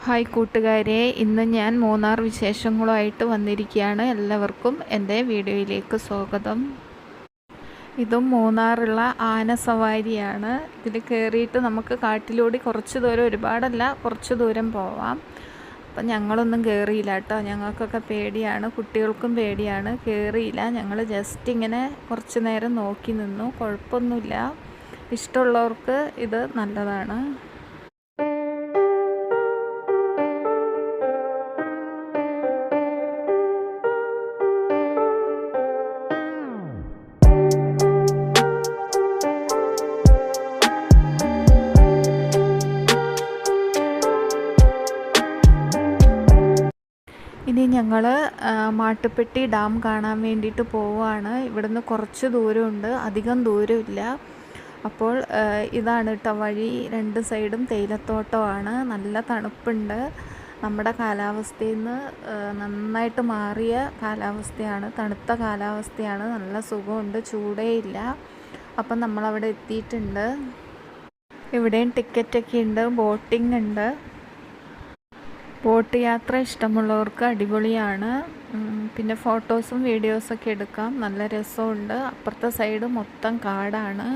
Hi കൂട്ടുകാരെ, ഇന്ന് ഞാൻ മൂന്നാർ വിശേഷങ്ങളുമായിട്ട് വന്നിരിക്കുകയാണ്. എല്ലാവർക്കും എൻ്റെ വീഡിയോയിലേക്ക് സ്വാഗതം. ഇതും മൂന്നാറുള്ള ആന സവാരിയാണ്. ഇതിൽ കയറിയിട്ട് നമുക്ക് കാട്ടിലൂടെ കുറച്ച് ദൂരം, ഒരുപാടല്ല കുറച്ച് ദൂരം പോവാം. അപ്പം ഞങ്ങളൊന്നും കയറിയില്ല കേട്ടോ. ഞങ്ങൾക്കൊക്കെ പേടിയാണ്, കുട്ടികൾക്കും പേടിയാണ്. കയറിയില്ല. ഞങ്ങൾ ജസ്റ്റ് ഇങ്ങനെ കുറച്ച് നേരം നോക്കി നിന്നു. കുഴപ്പമൊന്നുമില്ല. ഇഷ്ടമുള്ളവർക്ക് ഇത് നല്ലതാണ്. ഇനി ഞങ്ങൾ മാട്ടുപ്പെട്ടി ഡാം കാണാൻ വേണ്ടിയിട്ട് പോവുകയാണ്. ഇവിടുന്ന് കുറച്ച് ദൂരമുണ്ട്, അധികം ദൂരമില്ല. അപ്പോൾ ഇതാണ് കേട്ടോ വഴി. രണ്ട് സൈഡും തേയിലത്തോട്ടമാണ്. നല്ല തണുപ്പുണ്ട്. നമ്മുടെ കാലാവസ്ഥയിൽ നിന്ന് നന്നായിട്ട് മാറിയ കാലാവസ്ഥയാണ്, തണുത്ത കാലാവസ്ഥയാണ്. നല്ല സുഖമുണ്ട്, ചൂടേ ഇല്ല. അപ്പം നമ്മളവിടെ എത്തിയിട്ടുണ്ട്. ഇവിടെയും ടിക്കറ്റൊക്കെ ഉണ്ട്, ബോട്ടിംഗ് ഉണ്ട്. ബോട്ട് യാത്ര ഇഷ്ടമുള്ളവർക്ക് അടിപൊളിയാണ്. പിന്നെ ഫോട്ടോസും വീഡിയോസൊക്കെ എടുക്കാം, നല്ല രസമുണ്ട്. അപ്പുറത്തെ സൈഡ് മൊത്തം കാടാണ്.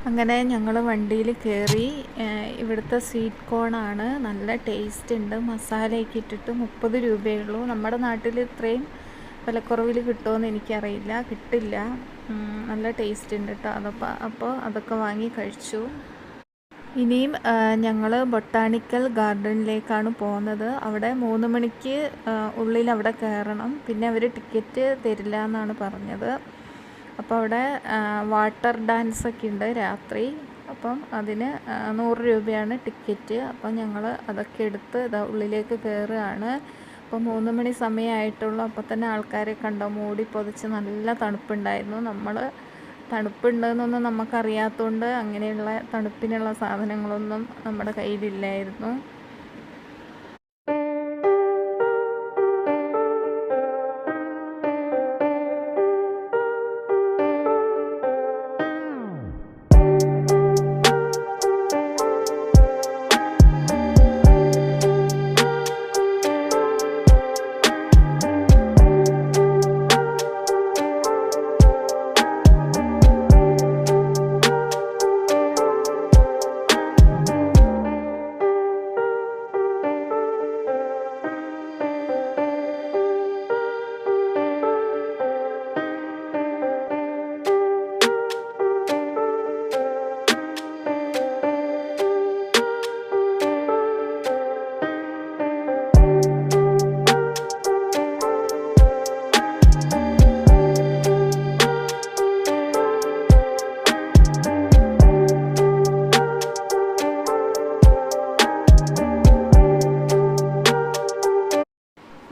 അങ്ങനെ ഞങ്ങൾ വണ്ടിയിൽ കയറി. ഇവിടുത്തെ സ്വീറ്റ് കോണാണ്, നല്ല ടേസ്റ്റ് ഉണ്ട്. മസാലയൊക്കെ ഇട്ടിട്ട് 30 രൂപയുള്ളൂ. നമ്മുടെ നാട്ടിൽ ഇത്രയും വിലക്കുറവിൽ കിട്ടുമെന്ന് എനിക്കറിയില്ല, കിട്ടില്ല. നല്ല ടേസ്റ്റ് ഉണ്ട് കേട്ടോ. അപ്പോൾ അതൊക്കെ വാങ്ങി കഴിച്ചു. ഇനിയും ഞങ്ങൾ ബൊട്ടാണിക്കൽ ഗാർഡനിലേക്കാണ് പോകുന്നത്. അവിടെ 3 മണിക്ക് ഉള്ളിൽ അവിടെ കയറണം. പിന്നെ അവർ ടിക്കറ്റ് തരില്ല എന്നാണ് പറഞ്ഞത്. അപ്പോൾ അവിടെ വാട്ടർ ഡാൻസൊക്കെ ഉണ്ട് രാത്രി. അപ്പം അതിന് 100 രൂപയാണ് ടിക്കറ്റ്. അപ്പം ഞങ്ങൾ അതൊക്കെ എടുത്ത് ഉള്ളിലേക്ക് കയറുകയാണ്. അപ്പോൾ 3 മണി സമയമായിട്ടുള്ളൂ. അപ്പോൾ തന്നെ ആൾക്കാരെ കണ്ടോ, മൂടി പൊതിച്ച് നല്ല തണുപ്പുണ്ടായിരുന്നു. നമ്മൾ തണുപ്പുണ്ടെന്നൊന്നും നമുക്കറിയാത്തതുകൊണ്ട് അങ്ങനെയുള്ള തണുപ്പിനുള്ള സാധനങ്ങളൊന്നും നമ്മുടെ കയ്യിലില്ലായിരുന്നു.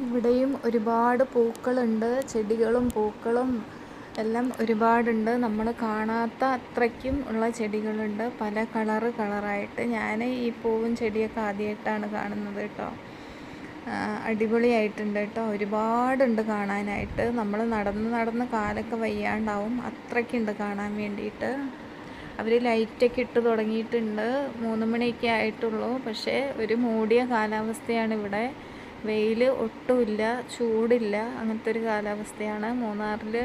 ഇവിടെയും ഒരുപാട് പൂക്കളുണ്ട്, ചെടികളും പൂക്കളും എല്ലാം ഒരുപാടുണ്ട്. നമ്മൾ കാണാത്ത അത്രയ്ക്കും ഉള്ള ചെടികളുണ്ട്, പല കളറായിട്ട്. ഞാൻ ഈ പൂവും ചെടിയൊക്കെ ആദ്യമായിട്ടാണ് കാണുന്നത് കേട്ടോ. അടിപൊളിയായിട്ടുണ്ട് കേട്ടോ. ഒരുപാടുണ്ട് കാണാനായിട്ട്. നമ്മൾ നടന്ന് കാലൊക്കെ വയ്യാണ്ടാവും, അത്രയ്ക്കുണ്ട് കാണാൻ വേണ്ടിയിട്ട്. അവർ ലൈറ്റൊക്കെ ഇട്ട് തുടങ്ങിയിട്ടുണ്ട്. 3 മണിയൊക്കെ ആയിട്ടുള്ളൂ. പക്ഷേ ഒരു മൂടിയ കാലാവസ്ഥയാണ് ഇവിടെ. വെയിൽ ഒട്ടുമില്ല, ചൂടില്ല, അങ്ങനത്തെ ഒരു കാലാവസ്ഥയാണ് മൂന്നാറിൽ.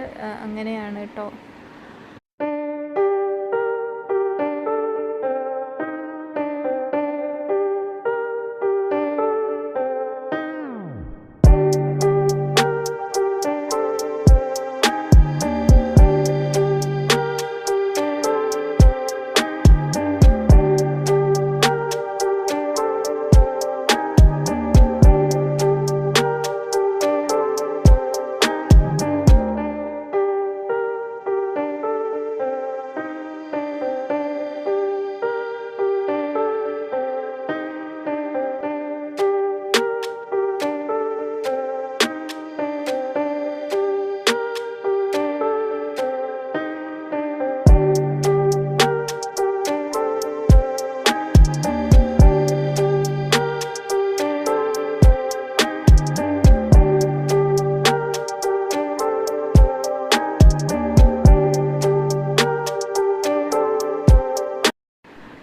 അങ്ങനെയാണ് കേട്ടോ.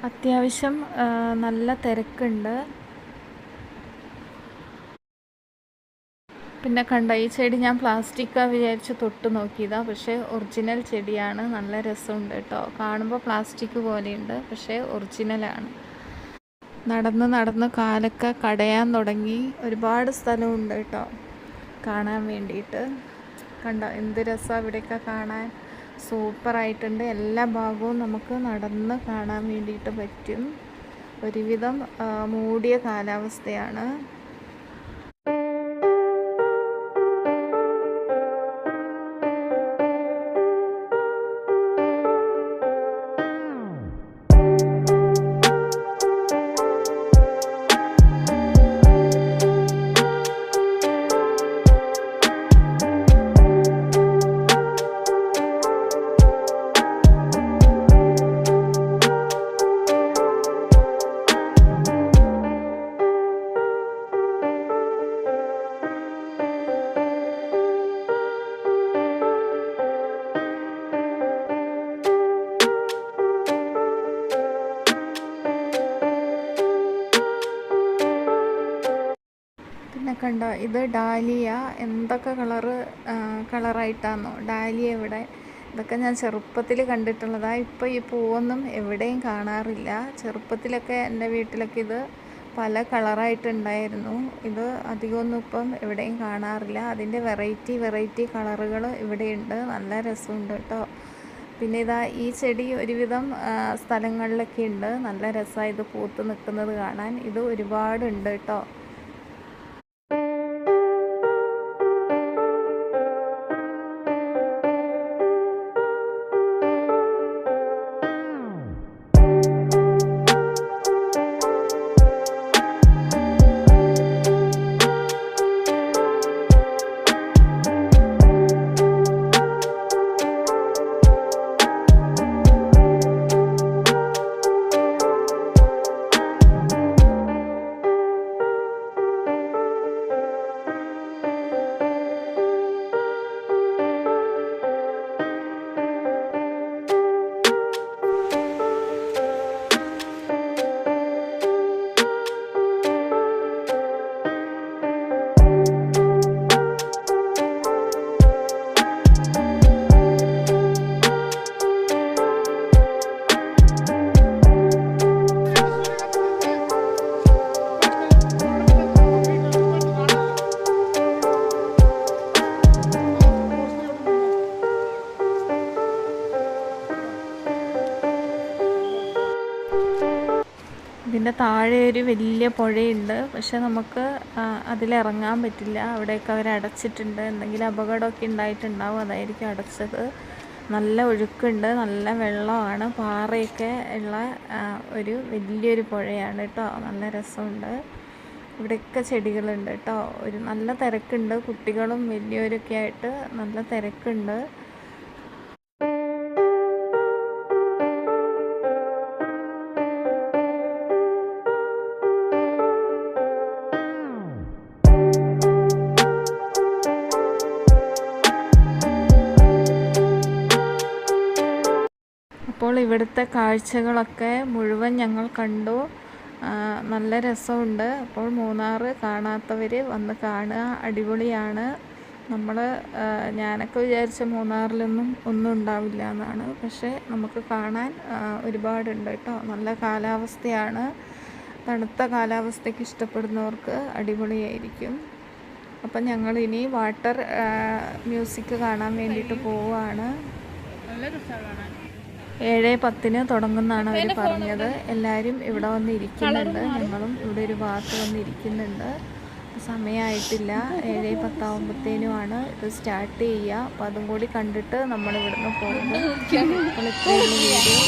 അത്യാവശ്യം നല്ല തിരക്കുണ്ട്. പിന്നെ കണ്ട ഈ ചെടി ഞാൻ പ്ലാസ്റ്റിക്കാ വിചാരിച്ച് തൊട്ട് നോക്കിയതാണ്, പക്ഷേ ഒറിജിനൽ ചെടിയാണ്. നല്ല രസമുണ്ട് കേട്ടോ. കാണുമ്പോൾ പ്ലാസ്റ്റിക് പോലെയുണ്ട്, പക്ഷേ ഒറിജിനലാണ്. നടന്ന് കാലൊക്കെ കടയാൻ തുടങ്ങി. ഒരുപാട് സ്ഥലമുണ്ട് കേട്ടോ കാണാൻ വേണ്ടിയിട്ട്. കണ്ടോ എന്ത് രസമാണ് ഇവിടെയൊക്കെ കാണാൻ. സൂപ്പറായിട്ടുണ്ട്. എല്ലാ ഭാഗവും നമുക്ക് നടന്ന് കാണാൻ വേണ്ടിയിട്ട് പറ്റും. ഒരുവിധം മൂടിയ കാലാവസ്ഥയാണ്. പിന്നെ കണ്ടോ ഇത് ഡാലിയ. എന്തൊക്കെ കളറായിട്ടാണോ ഡാലിയ ഇവിടെ. ഇതൊക്കെ ഞാൻ ചെറുപ്പത്തിൽ കണ്ടിട്ടുള്ളതാണ്. ഇപ്പോൾ ഈ പൂവൊന്നും എവിടെയും കാണാറില്ല. ചെറുപ്പത്തിലൊക്കെ എൻ്റെ വീട്ടിലൊക്കെ ഇത് പല കളറായിട്ടുണ്ടായിരുന്നു. ഇത് അധികമൊന്നും ഇപ്പം എവിടെയും കാണാറില്ല. അതിൻ്റെ വെറൈറ്റി കളറുകൾ ഇവിടെയുണ്ട്. നല്ല രസമുണ്ട് കേട്ടോ. പിന്നെ ഇതാ ഈ ചെടി ഒരുവിധം സ്ഥലങ്ങളിലൊക്കെ ഉണ്ട്. നല്ല രസമാണ് ഇത് പൂത്ത് നിൽക്കുന്നത് കാണാൻ. ഇത് ഒരുപാടുണ്ട് കേട്ടോ. ഇതിൻ്റെ താഴെ ഒരു വലിയ പുഴയുണ്ട്. പക്ഷെ നമുക്ക് അതിലിറങ്ങാൻ പറ്റില്ല. അവിടെയൊക്കെ അവർ അടച്ചിട്ടുണ്ട്. എന്തെങ്കിലും അപകടമൊക്കെ ഉണ്ടായിട്ടുണ്ടാവും, അതായിരിക്കും അടച്ചത്. നല്ല ഒഴുക്കുണ്ട്, നല്ല വെള്ളമാണ്. പാറയൊക്കെ ഉള്ള ഒരു വലിയൊരു പുഴയാണ് കേട്ടോ. നല്ല രസമുണ്ട്. ഇവിടെയൊക്കെ ചെടികളുണ്ട് കേട്ടോ. ഒരു നല്ല തിരക്കുണ്ട്. കുട്ടികളും വലിയവരൊക്കെ ആയിട്ട് നല്ല തിരക്കുണ്ട്. അപ്പോൾ ഇവിടുത്തെ കാഴ്ചകളൊക്കെ മുഴുവൻ ഞങ്ങൾ കണ്ടു. നല്ല രസമുണ്ട്. അപ്പോൾ മൂന്നാർ കാണാത്തവർ വന്ന് കാണുക. അടിപൊളിയാണ്. ഞാനൊക്കെ വിചാരിച്ച മൂന്നാറിലൊന്നും ഒന്നും ഉണ്ടാവില്ല എന്നാണ്. പക്ഷേ നമുക്ക് കാണാൻ ഒരുപാടുണ്ട് കേട്ടോ. നല്ല കാലാവസ്ഥയാണ്. തണുത്ത കാലാവസ്ഥയ്ക്ക് ഇഷ്ടപ്പെടുന്നവർക്ക് അടിപൊളിയായിരിക്കും. അപ്പം ഞങ്ങളിനി വാട്ടർ മ്യൂസിക് കാണാൻ വേണ്ടിയിട്ട് പോവുകയാണ്. 7:10 തുടങ്ങുന്നതാണ് അവർ പറഞ്ഞത്. എല്ലാവരും ഇവിടെ വന്ന് ഇരിക്കുന്നുണ്ട്. ഞങ്ങളും ഇവിടെ ഒരു ഭാഗത്ത് വന്ന് ഇരിക്കുന്നുണ്ട്. സമയമായിട്ടില്ല. 7:10 ആകുമ്പോഴത്തേനുമാണ് ഇത് സ്റ്റാർട്ട് ചെയ്യുക. അപ്പോൾ അതും കൂടി കണ്ടിട്ട് നമ്മൾ ഇവിടുന്ന് പോകുമ്പോൾ. അപ്പോൾ ഇത്രയുള്ള വീഡിയോ